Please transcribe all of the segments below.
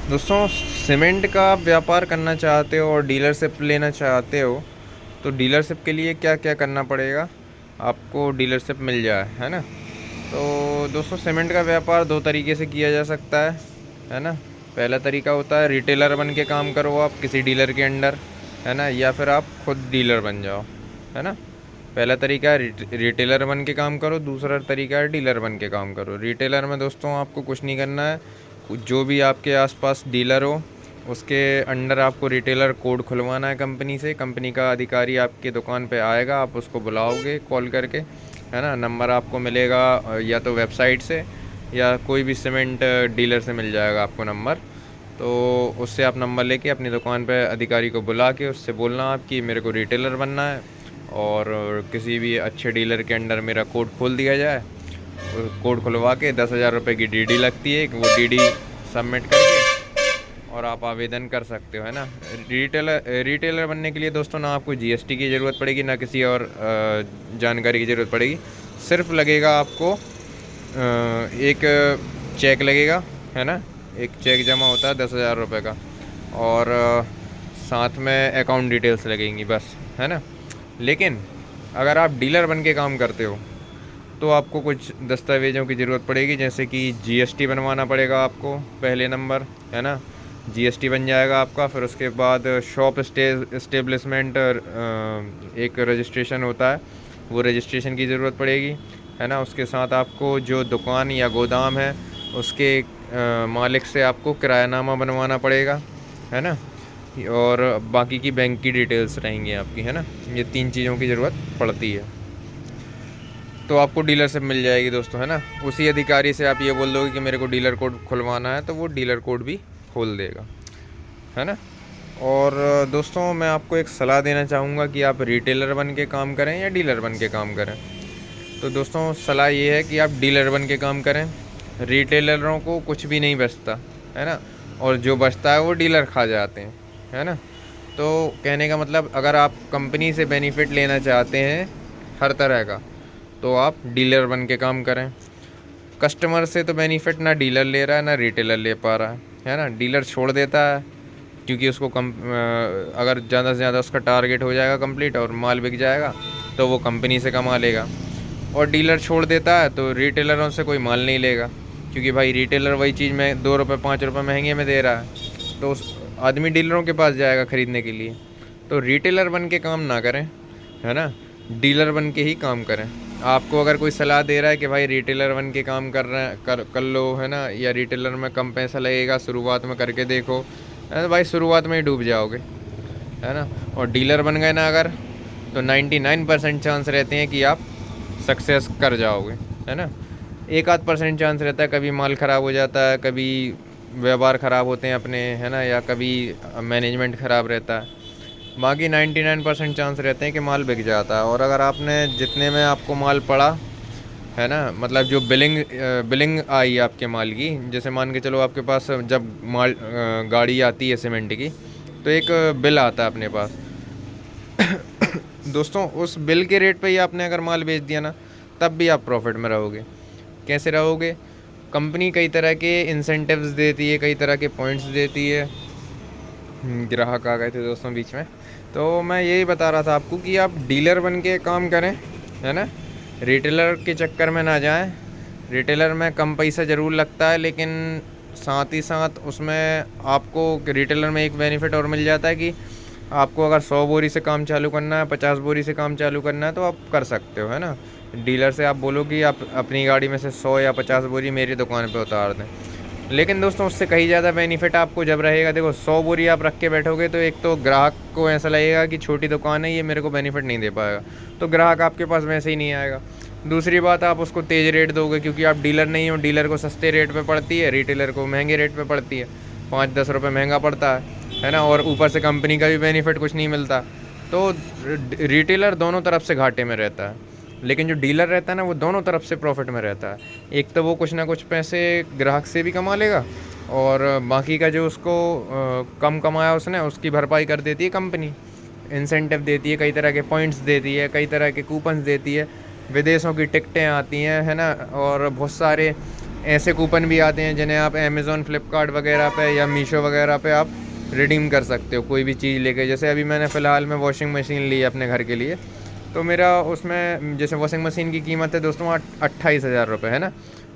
दोस्तों, सीमेंट का आप व्यापार करना चाहते हो और डीलरशिप लेना चाहते हो, तो डीलरशिप के लिए क्या क्या करना पड़ेगा, आपको डीलरशिप मिल जाए, है ना। तो दोस्तों, सीमेंट का व्यापार दो तरीके से किया जा सकता है ना। पहला तरीका होता है रिटेलर बन के काम करो आप किसी डीलर के अंडर, है ना, या फिर आप खुद डीलर बन जाओ, है ना। पहला तरीका है रिटेलर बन के काम करो, दूसरा तरीका है डीलर बन के काम करो। रिटेलर में दोस्तों आपको कुछ नहीं करना है, जो भी आपके आसपास डीलर हो उसके अंडर आपको रिटेलर कोड खुलवाना है कंपनी से। कंपनी का अधिकारी आपके दुकान पे आएगा, आप उसको बुलाओगे कॉल करके, है ना। नंबर आपको मिलेगा या तो वेबसाइट से या कोई भी सीमेंट डीलर से मिल जाएगा आपको नंबर। तो उससे आप नंबर लेके अपनी दुकान पे अधिकारी को बुला के उससे बोलना आप कि मेरे को रिटेलर बनना है और किसी भी अच्छे डीलर के अंडर मेरा कोड खोल दिया जाए। कोड खुलवा के 10,000 रुपये की डीडी लगती है, वो डीडी सबमिट करके और आप आवेदन कर सकते हो, है ना। रिटेलर बनने के लिए दोस्तों ना आपको जीएसटी की ज़रूरत पड़ेगी ना किसी और जानकारी की ज़रूरत पड़ेगी। सिर्फ लगेगा आपको एक चेक लगेगा, है ना। एक चेक जमा होता है 10,000 रुपये का, और साथ में अकाउंट डिटेल्स लगेंगी बस, है ना। लेकिन अगर आप डीलर बन के काम करते हो तो आपको कुछ दस्तावेज़ों की ज़रूरत पड़ेगी, जैसे कि जीएसटी बनवाना पड़ेगा आपको पहले नंबर, है ना। जीएसटी बन जाएगा आपका, फिर उसके बाद शॉप इस्टेब्लिशमेंट एक रजिस्ट्रेशन होता है, वो रजिस्ट्रेशन की ज़रूरत पड़ेगी, है ना। उसके साथ आपको जो दुकान या गोदाम है उसके मालिक से आपको किरायानामा बनवाना पड़ेगा, है ना। और बाकी की बैंक की डिटेल्स रहेंगी आपकी, है ना। ये तीन चीज़ों की ज़रूरत पड़ती है, तो आपको डीलरशिप मिल जाएगी दोस्तों, है ना। उसी अधिकारी से आप ये बोल दोगे कि मेरे को डीलर कोड खुलवाना है, तो वो डीलर कोड भी खोल देगा, है ना। और दोस्तों, मैं आपको एक सलाह देना चाहूँगा कि आप रिटेलर बन के काम करें या डीलर बन के काम करें। तो दोस्तों, सलाह ये है कि आप डीलर बन के काम करें। रिटेलरों को कुछ भी नहीं बचता, है ना, और जो बचता है वो डीलर खा जाते हैं, है ना। तो कहने का मतलब, अगर आप कंपनी से बेनिफिट लेना चाहते हैं हर तरह का, तो आप डीलर बन के काम करें। कस्टमर से तो बेनिफिट ना डीलर ले रहा है ना रिटेलर ले पा रहा है ना। डीलर छोड़ देता है क्योंकि उसको अगर ज़्यादा से ज़्यादा उसका टारगेट हो जाएगा कंप्लीट और माल बिक जाएगा तो वो कंपनी से कमा लेगा। और डीलर छोड़ देता है तो रिटेलरों से कोई माल नहीं लेगा, क्योंकि भाई रिटेलर वही चीज़ में 2 रुपये 5 रुपये महंगे में दे रहा है, तो उस आदमी डीलरों के पास जाएगा ख़रीदने के लिए। तो रिटेलर बन के काम ना करें, है ना, डीलर बन के ही काम करें। आपको अगर कोई सलाह दे रहा है कि भाई रिटेलर बन के काम कर रहे हैं, कर लो, है ना, या रिटेलर में कम पैसा लगेगा, शुरुआत में करके देखो, है ना, भाई शुरुआत में ही डूब जाओगे, है ना। और डीलर बन गए ना अगर, तो 99% चांस रहते हैं कि आप सक्सेस कर जाओगे, है ना। एक आध परसेंट चांस रहता है, कभी माल ख़राब हो जाता है, कभी व्यवहार ख़राब होते हैं अपने, है ना, या कभी मैनेजमेंट ख़राब रहता है। बाकी 99% चांस रहते हैं कि माल बिक जाता है। और अगर आपने जितने में आपको माल पड़ा, है ना, मतलब जो बिलिंग आई आपके माल की, जैसे मान के चलो आपके पास जब माल गाड़ी आती है सीमेंट की, तो एक बिल आता है अपने पास। दोस्तों, उस बिल के रेट पे ही आपने अगर माल बेच दिया ना, तब भी आप प्रॉफिट में रहोगे। कैसे रहोगे? कंपनी कई तरह के इंसेंटिव्स देती है, कई तरह के पॉइंट्स देती है। ग्राहक आ गए थे दोस्तों बीच में। तो मैं यही बता रहा था आपको कि आप डीलर बन के काम करें, है ना। रिटेलर के चक्कर में ना जाएं। रिटेलर में कम पैसा ज़रूर लगता है, लेकिन साथ ही साथ उसमें आपको रिटेलर में एक बेनिफिट और मिल जाता है कि आपको अगर 100 बोरी से काम चालू करना है, 50 बोरी से काम चालू करना है, तो आप कर सकते हो, है ना। डीलर से आप बोलो कि आप अपनी गाड़ी में से 100 या 50 बोरी मेरी दुकान पे उतार दें। लेकिन दोस्तों, उससे कहीं ज़्यादा बेनिफिट आपको जब रहेगा, देखो 100 बोरी आप रख के बैठोगे तो एक तो ग्राहक को ऐसा लगेगा कि छोटी दुकान है, ये मेरे को बेनिफिट नहीं दे पाएगा, तो ग्राहक आपके पास वैसे ही नहीं आएगा। दूसरी बात, आप उसको तेज़ रेट दोगे क्योंकि आप डीलर नहीं हो। डीलर को सस्ते रेट पे पड़ती है, रिटेलर को महंगे रेट पे पड़ती है, 5-10 रुपये महंगा पड़ता है ना। और ऊपर से कंपनी का भी बेनिफिट कुछ नहीं मिलता। तो रिटेलर दोनों तरफ से घाटे में रहता है, लेकिन जो डीलर रहता है ना, वो दोनों तरफ से प्रॉफिट में रहता है। एक तो वो कुछ ना कुछ पैसे ग्राहक से भी कमा लेगा, और बाकी का जो उसको कम कमाया उसने, उसकी भरपाई कर देती है कंपनी। इंसेंटिव देती है, कई तरह के पॉइंट्स देती है, कई तरह के कूपन्स देती है, विदेशों की टिकटें आती हैं, है ना, और बहुत सारे ऐसे कूपन भी आते हैं जिन्हें आप अमेज़ॉन, फ्लिपकार्ट वगैरह पे या मीशो वगैरह पे आप रिडीम कर सकते हो कोई भी चीज़ लेके। जैसे अभी मैंने फ़िलहाल में वॉशिंग मशीन ली है अपने घर के लिए, तो मेरा उसमें जैसे वॉशिंग मशीन की कीमत है दोस्तों 28,000 रुपये, है ना,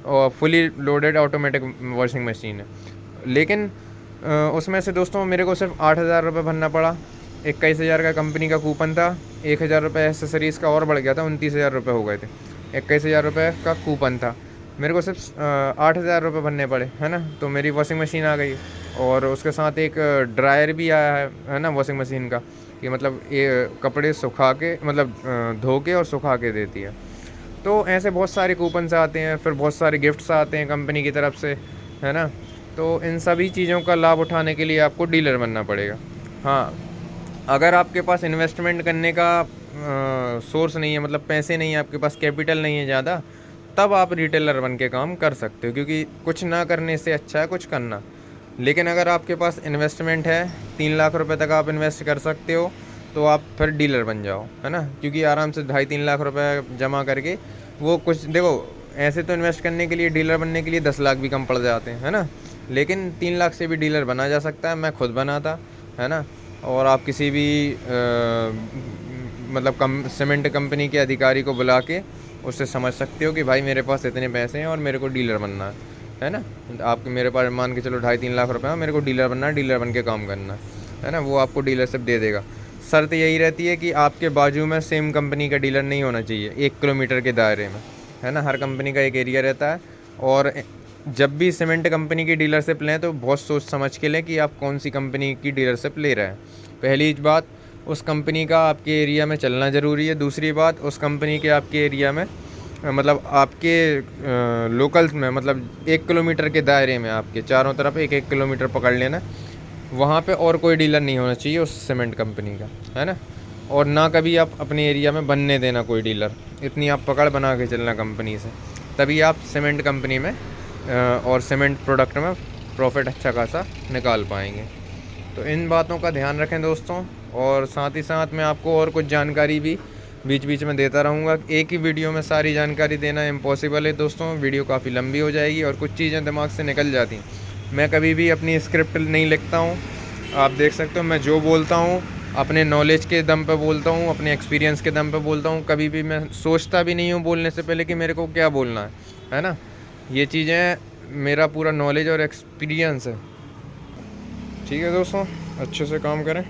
और fully loaded automatic washing machine है। लेकिन उसमें से दोस्तों मेरे को सिर्फ 8,000 रुपये भरना पड़ा। 21,000 का कंपनी का कूपन था, 1,000 रुपये एसेसरीज़ का और बढ़ गया था, 29,000 रुपये हो गए थे। 21,000 रुपये का कूपन था, मेरे को सिर्फ 8,000 रुपये भरने पड़े, है ना। तो मेरी वॉशिंग मशीन आ गई और उसके साथ एक ड्रायर भी आया है ना वॉशिंग मशीन का, कि मतलब ये कपड़े सुखा के मतलब धो के और सुखा के देती है। तो ऐसे बहुत सारे कूपन्स आते हैं, फिर बहुत सारे गिफ्ट्स आते हैं कंपनी की तरफ से, है ना। तो इन सभी चीज़ों का लाभ उठाने के लिए आपको डीलर बनना पड़ेगा। हाँ, अगर आपके पास इन्वेस्टमेंट करने का सोर्स नहीं है, मतलब पैसे नहीं है आपके पास, कैपिटल नहीं है ज़्यादा, तब आप रिटेलर बन के काम कर सकते हो, क्योंकि कुछ ना करने से अच्छा है कुछ करना। लेकिन अगर आपके पास इन्वेस्टमेंट है, 3 लाख रुपए तक आप इन्वेस्ट कर सकते हो, तो आप फिर डीलर बन जाओ, है ना। क्योंकि आराम से 2.5-3 लाख रुपए जमा करके वो कुछ देखो, ऐसे तो इन्वेस्ट करने के लिए, डीलर बनने के लिए 10 लाख भी कम पड़ जाते हैं, है ना। लेकिन 3 लाख से भी डीलर बना जा सकता है। मैं खुद बना था, है ना। और आप किसी भी मतलब सीमेंट कंपनी के अधिकारी को बुला के उससे समझ सकते हो कि भाई मेरे पास इतने पैसे हैं और मेरे को डीलर बनना है ना। आपके मेरे पास मान के चलो 2.5-3 लाख रुपए है, मेरे को डीलर बनना है, डीलर बन के काम करना है ना। वो आपको डीलरशिप दे देगा। शर्त यही रहती है कि आपके बाजू में सेम कंपनी का डीलर नहीं होना चाहिए 1 किलोमीटर के दायरे में, है ना। हर कंपनी का एक एरिया रहता है। और जब भी सीमेंट कंपनी की डीलरशिप लें तो बहुत सोच समझ के लें कि आप कौन सी कंपनी की डीलरशिप ले रहे हैं। पहली बात, उस कंपनी का आपके एरिया में चलना ज़रूरी है। दूसरी बात, उस कंपनी के आपके एरिया में मतलब आपके लोकल्स में, मतलब 1 किलोमीटर के दायरे में आपके चारों तरफ 1-1 किलोमीटर पकड़ लेना, वहाँ पे और कोई डीलर नहीं होना चाहिए उस सीमेंट कंपनी का, है ना। और ना कभी आप अपने एरिया में बनने देना कोई डीलर। इतनी आप पकड़ बना के चलना कंपनी से, तभी आप सीमेंट कंपनी में और सीमेंट प्रोडक्ट में प्रॉफिट अच्छा खासा निकाल पाएंगे। तो इन बातों का ध्यान रखें दोस्तों। और साथ ही साथ मैं आपको और कुछ जानकारी भी बीच बीच में देता रहूँगा। एक ही वीडियो में सारी जानकारी देना इम्पॉसिबल है दोस्तों, वीडियो काफ़ी लंबी हो जाएगी और कुछ चीज़ें दिमाग से निकल जाती हैं। मैं कभी भी अपनी स्क्रिप्ट नहीं लिखता हूँ, आप देख सकते हो। मैं जो बोलता हूँ अपने नॉलेज के दम पे बोलता हूँ, अपने एक्सपीरियंस के दम पे बोलता हूँ। कभी भी मैं सोचता भी नहीं हूँ बोलने से पहले कि मेरे को क्या बोलना है ना। ये चीज़ें मेरा पूरा नॉलेज और एक्सपीरियंस है। ठीक है दोस्तों, अच्छे से काम करें।